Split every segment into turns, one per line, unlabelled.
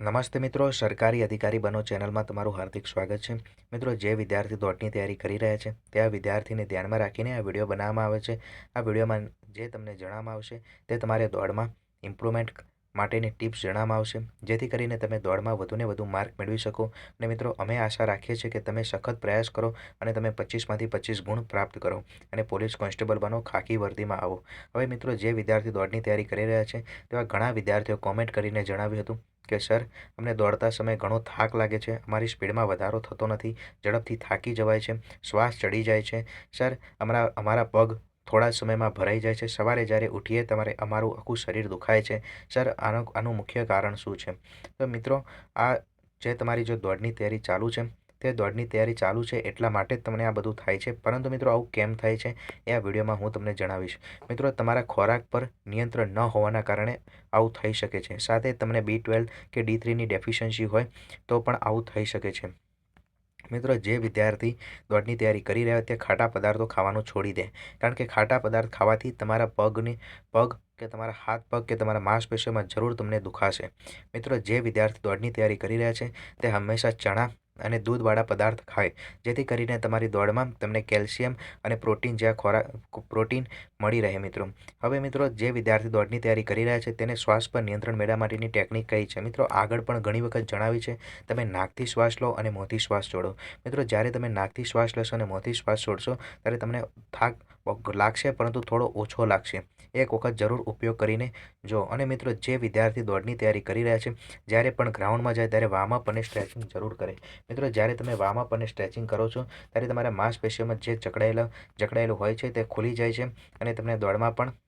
નમસ્તે મિત્રો, સરકારી અધિકારી બનો ચેનલમાં તમારું હાર્દિક સ્વાગત છે। મિત્રો, જે વિદ્યાર્થી દોડની તૈયારી કરી રહ્યા છે તે આ વિદ્યાર્થીને ધ્યાનમાં રાખીને આ વિડીયો બનાવવામાં આવે છે। આ વિડીયોમાં જે તમને જણાવવામાં આવશે તે તમારે દોડમાં ઇમ્પ્રુવમેન્ટ માટેની ટિપ્સ જણાવવામાં આવશે, જેથી કરીને તમે દોડમાં વધુને વધુ માર્ક મેળવી શકો। અને મિત્રો, અમે આશા રાખીએ છીએ કે તમે સખત પ્રયાસ કરો અને તમે 25માંથી 25 ગુણ પ્રાપ્ત કરો અને પોલીસ કોન્સ્ટેબલ બનો, ખાકી વર્દીમાં આવો। હવે મિત્રો, જે વિદ્યાર્થી દોડની તૈયારી કરી રહ્યા છે તેવા ઘણા વિદ્યાર્થીઓ કોમેન્ટ કરીને જણાવ્યું હતું કે સર, અમને દોડતા સમયે ઘણો થાક લાગે છે, અમારી સ્પીડમાં વધારો થતો નથી, ઝડપથી થાકી જવાય છે, શ્વાસ ચડી જાય છે સર, અમારા પગ થોડા સમયમાં ભરાઈ જાય છે, સવારે જ્યારે ઉઠીએ તમારે અમારું આખું શરીર દુખાય છે સર, આનું મુખ્ય કારણ શું છે? તો મિત્રો, આ જે તમારી જો દોડની તૈયારી ચાલુ છે તે દોડની તૈયારી ચાલુ છે એટલા માટે જ તમને આ બધું થાય છે। પરંતુ મિત્રો, આવું કેમ થાય છે એ આ વિડીયોમાં હું તમને જણાવીશ। મિત્રો, તમારા ખોરાક પર નિયંત્રણ ન હોવાના કારણે આવું થઈ શકે છે। સાથે તમને B12 કે D3ની ડેફિશિયન્સી હોય તો પણ આવું થઈ શકે છે। મિત્રો, જે વિદ્યાર્થી દોડની તૈયારી કરી રહ્યા તે ખાટા પદાર્થો ખાવાનું છોડી દે, કારણ કે ખાટા પદાર્થ ખાવાથી તમારા પગ કે તમારા હાથ પગ કે તમારા માંસપેશીઓમાં જરૂર તમને દુખાશે। મિત્રો, જે વિદ્યાર્થી દોડની તૈયારી કરી રહ્યા છે તે હંમેશા ચણા અને દૂધવાળા પદાર્થ ખાય, જેથી કરીને તમારી દોડમાં તમને કેલ્શિયમ અને પ્રોટીન પ્રોટીન મળી રહે। મિત્રો, હવે મિત્રો, જે વિદ્યાર્થી દોડની તૈયારી કરી રહ્યા છે તેને શ્વાસ પર નિયંત્રણ મેળવવા માટેની ટેકનિક કઈ છે? મિત્રો, આગળ પણ ઘણી વખત જણાવી છે। તમે નાકથી શ્વાસ લો અને મોંથી શ્વાસ છોડો। મિત્રો, જ્યારે તમે નાકથી શ્વાસ લેશો અને મોંથી શ્વાસ છોડશો ત્યારે તમને થાક લાગશે, પરંતુ થોડો ઓછો લાગશે। એક વખત જરૂર ઉપયોગ કરીને જો। અને મિત્રો, જે વિદ્યાર્થી દોડની તૈયારી કરી રહ્યા છે જ્યારે પણ ગ્રાઉન્ડમાં જાય ત્યારે વાર્મઅપ અને સ્ટ્રેચિંગ જરૂર કરે। મિત્રો, જ્યારે તમે વાર્મઅપ અને સ્ટ્રેચિંગ કરો છો ત્યારે તમારા માંસપેશીઓમાં જે જકડાયેલું હોય છે તે ખુલી જાય છે અને તમને દોડમાં પણ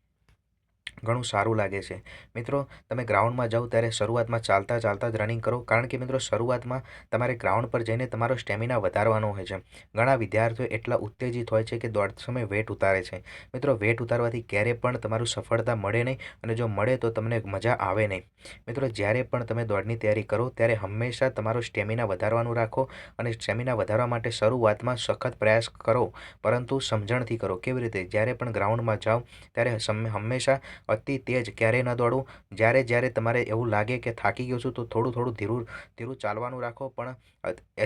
ઘણું સારું લાગે છે। મિત્રો, તમે ગ્રાઉન્ડમાં જાઓ ત્યારે શરૂઆતમાં ચાલતા ચાલતા જ રનિંગ કરો, કારણ કે મિત્રો, શરૂઆતમાં તમારે ગ્રાઉન્ડ પર જઈને તમારો સ્ટેમિના વધારવાનો હોય છે। ઘણા વિદ્યાર્થીઓ એટલા ઉત્તેજિત હોય છે કે દોડતા સમયે વેટ ઉતારે છે। મિત્રો, વેટ ઉતારવાથી ક્યારેય પણ તમારું સફળતા મળે નહીં, અને જો મળે તો તમને મજા આવે નહીં। મિત્રો, જ્યારે પણ તમે દોડની તૈયારી કરો ત્યારે હંમેશા તમારો સ્ટેમિના વધારવાનું રાખો, અને સ્ટેમિના વધારવા માટે શરૂઆતમાં સખત પ્રયાસ કરો, પરંતુ સમજણથી કરો। કેવી રીતે? જ્યારે પણ ગ્રાઉન્ડમાં જાઓ ત્યારે હંમેશા અતિ તેજ ક્યારેય ન દોડવું। જ્યારે તમારે એવું લાગે કે થાકી ગયો છું તો થોડું થોડું ધીરું ચાલવાનું રાખો, પણ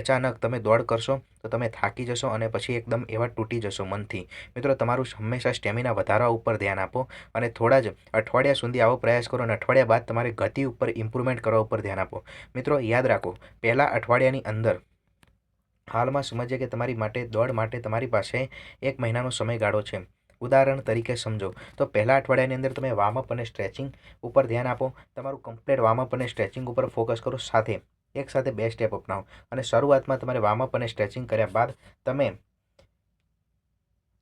અચાનક તમે દોડ કરશો તો તમે થાકી જશો અને પછી એકદમ એવા તૂટી જશો મનથી। મિત્રો, તમારું હંમેશા સ્ટેમિના વધારવા ઉપર ધ્યાન આપો અને થોડા જ અઠવાડિયા સુધી આવો પ્રયાસ કરો, અને અઠવાડિયા બાદ તમારી ગતિ ઉપર ઇમ્પ્રુવમેન્ટ કરવા ઉપર ધ્યાન આપો। મિત્રો, યાદ રાખો, પહેલા અઠવાડિયાની અંદર હાલમાં સમજીએ કે તમારી દોડ માટે તમારી પાસે 1 મહિનાનો સમયગાળો છે। ઉદાહરણ તરીકે સમજો તો પહેલા અઠવાડિયાની અંદર તમે વાર્મઅપ અને સ્ટ્રેચિંગ ઉપર ધ્યાન આપો, તમારું કમ્પ્લીટ વાર્મઅપ અને સ્ટ્રેચિંગ ઉપર ફોકસ કરો, એકસાથે 2 સ્ટેપ અપનાવો। અને શરૂઆતમાં તમારે વાર્મઅપ અને સ્ટ્રેચિંગ કર્યા બાદ તમે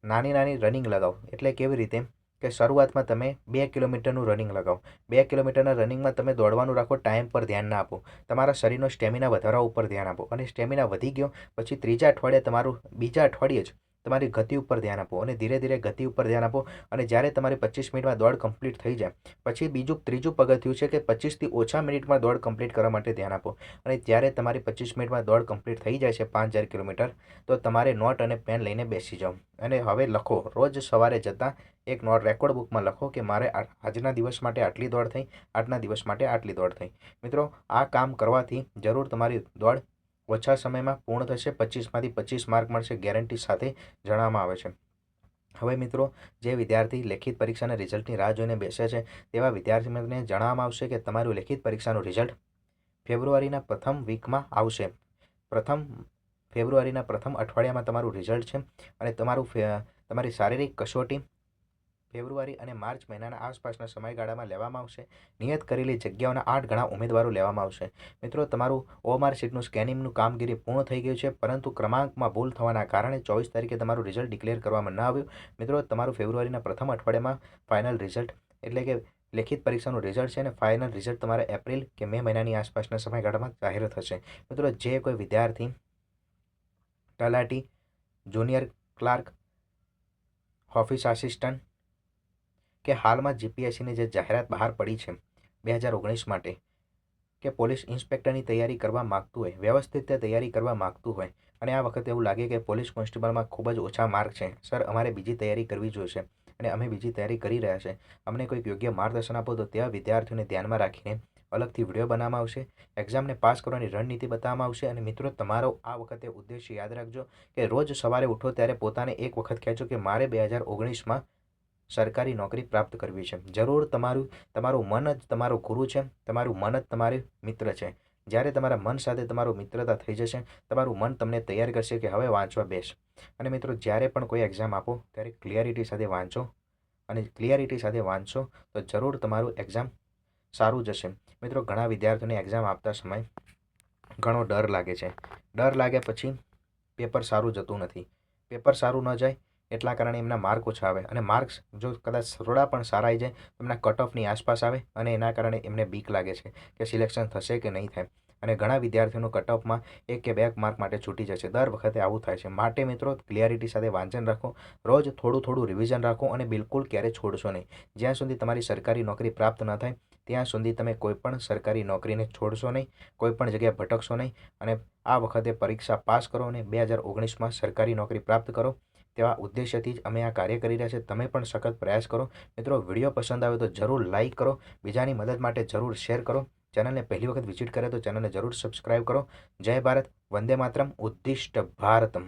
નાની નાની રનિંગ લગાવો। એટલે કેવી રીતે કે શરૂઆતમાં તમે 2 કિલોમીટરનું રનિંગ લગાવો। 2 કિલોમીટરના રનિંગમાં તમે દોડવાનું રાખો, ટાઈમ પર ધ્યાન ના આપો, તમારા શરીરનો સ્ટેમિના વધારવા ઉપર ધ્યાન આપો। અને સ્ટેમિના વધી ગયો પછી બીજા અઠવાડિયે જ તમારી ગતિ ઉપર ધ્યાન આપો, અને ધીરે ધીરે ગતિ ઉપર ધ્યાન આપો। અને જ્યારે તમારી 25 મિનિટમાં દોડ કમ્પ્લીટ થઈ જાય પછી ત્રીજું પગથિયું છે કે 25થી ઓછા મિનિટમાં દોડ કમ્પ્લીટ કરવા માટે ધ્યાન આપો। અને જ્યારે તમારી 25 મિનિટમાં દોડ કમ્પ્લીટ થઈ જાય છે 5000 કિલોમીટર, તો તમારે નોટ અને પેન લઈને બેસી જાઓ અને હવે લખો, રોજ સવારે જતાં એક રેકોર્ડ બુકમાં લખો કે મારે આજના દિવસ માટે આટલી દોડ થઈ, આજના દિવસ માટે આટલી દોડ થઈ। મિત્રો, આ કામ કરવાથી જરૂર તમારી દોડ ઓછા સમયમાં પૂર્ણ થશે, 25માંથી 25 માર્ક મળશે ગેરંટી સાથે જણાવવામાં આવે છે। હવે મિત્રો, જે વિદ્યાર્થી લેખિત પરીક્ષાના રિઝલ્ટની રાહ જોઈને બેસે છે તેવા વિદ્યાર્થીઓને જણાવવામાં આવશે કે તમારું લેખિત પરીક્ષાનું રિઝલ્ટ ફેબ્રુઆરીના પ્રથમ વીકમાં આવશે। ફેબ્રુઆરીના પ્રથમ અઠવાડિયામાં તમારું રિઝલ્ટ છે, અને તમારી શારીરિક કસોટી ફેબ્રુઆરી અને માર્ચ મહિનાના આસપાસના સમયગાળામાં લેવામાં આવશે। નિયત કરેલી જગ્યાઓના 8 ગણા ઉમેદવારો લેવામાં આવશે। મિત્રો, તમારું OMR શીટનું સ્કેનિંગનું કામગીરી પૂર્ણ થઈ ગયું છે, પરંતુ ક્રમાંકમાં ભૂલ થવાના કારણે 24 તારીખે તમારું રિઝલ્ટ ડિક્લેર કરવામાં ન આવ્યું। મિત્રો, તમારું ફેબ્રુઆરીના પ્રથમ અઠવાડિયામાં ફાઇનલ રિઝલ્ટ એટલે કે લેખિત પરીક્ષાનું રિઝલ્ટ છે, અને ફાઇનલ રિઝલ્ટ તમારા એપ્રિલ કે મે મહિનાની આસપાસના સમયગાળામાં જાહેર થશે। મિત્રો, જે કોઈ વિદ્યાર્થી તલાટી, જુનિયર ક્લાર્ક, ઓફિસ આસિસ્ટન્ટ કે હાલમાં જીપીએસસીની જે જાહેરાત બહાર પડી છે 2019 માટે, કે પોલીસ ઇન્સ્પેક્ટરની તૈયારી કરવા માગતું હોય, વ્યવસ્થિત રીતે તૈયારી કરવા માગતું હોય, અને આ વખતે એવું લાગે કે પોલીસ કોન્સ્ટેબલમાં ખૂબ જ ઓછા માર્ક છે, સર અમારે બીજી તૈયારી કરવી જોઈશે અને અમે બીજી તૈયારી કરી રહ્યા છે, અમને કોઈક યોગ્ય માર્ગદર્શન આપો, તો તેવા વિદ્યાર્થીઓને ધ્યાનમાં રાખીને અલગથી વિડીયો બનાવવામાં આવશે. એક્ઝામને પાસ કરવાની રણનીતિ બતાવવામાં આવશે. અને મિત્રો, તમારો આ વખતે ઉદ્દેશ્ય યાદ રાખજો કે રોજ સવારે ઉઠો ત્યારે પોતાને એક વખત કહેજો કે મારે 2019માં સરકારી નોકરી પ્રાપ્ત કરવી છે. જરૂર તમારું મન જ તમારો ગુરુ છે. તમારું મન જ તમારું મિત્ર છે. જ્યારે તમારા મન સાથે તમારું મિત્રતા થઈ જશે, તમારું મન તમને તૈયાર કરશે કે હવે વાંચવા બેસ. અને મિત્રો, જ્યારે પણ કોઈ એક્ઝામ આપો ત્યારે ક્લિયરિટી સાથે વાંચો. અને ક્લિયરિટી સાથે વાંચશો તો જરૂર તમારું એક્ઝામ સારું જશે. મિત્રો, ઘણા વિદ્યાર્થીઓને એક્ઝામ આપતા સમયે ઘણો ડર લાગે છે. ડર લાગ્યા પછી પેપર સારું જતું નથી. પેપર સારું ન જાય એટલા કારણે એમના માર્ક ઓછા આવે. અને માર્ક્સ જો કદાચ થોડા પણ સારા આવી જાય તો એમના કટ ઓફની આસપાસ આવે. અને એના કારણે એમને બીક લાગે છે કે સિલેક્શન થશે કે નહીં થાય. અને ઘણા વિદ્યાર્થીઓનું કટ ઓફમાં 1 કે 2 માર્ક માટે છૂટી જશે. દર વખતે આવું થાય છે. માટે મિત્રો, ક્લિયરિટી સાથે વાંચન રાખો. રોજ થોડું થોડું રિવિઝન રાખો અને બિલકુલ ક્યારેય છોડશો નહીં. જ્યાં સુધી તમારી સરકારી નોકરી પ્રાપ્ત ન થાય ત્યાં સુધી તમે કોઈપણ સરકારી નોકરીને છોડશો નહીં, કોઈપણ જગ્યાએ ભટકશો નહીં. અને આ વખતે પરીક્ષા પાસ કરો અને 2019માં સરકારી નોકરી પ્રાપ્ત કરો. તેવા ઉદ્દેશ્યથી જ અમે આ કાર્ય કરી રહ્યા છીએ. તમે પણ સખત પ્રયાસ કરો. મિત્રો, વિડીયો પસંદ આવે તો જરૂર લાઇક કરો. બીજાની મદદ માટે જરૂર શેર કરો. ચેનલને પહેલી વખત વિઝિટ કરે તો ચેનલને જરૂર સબસ્ક્રાઇબ કરો. જય ભારત, વંદે માતરમ, ઉદ્દિષ્ટ ભારતમ.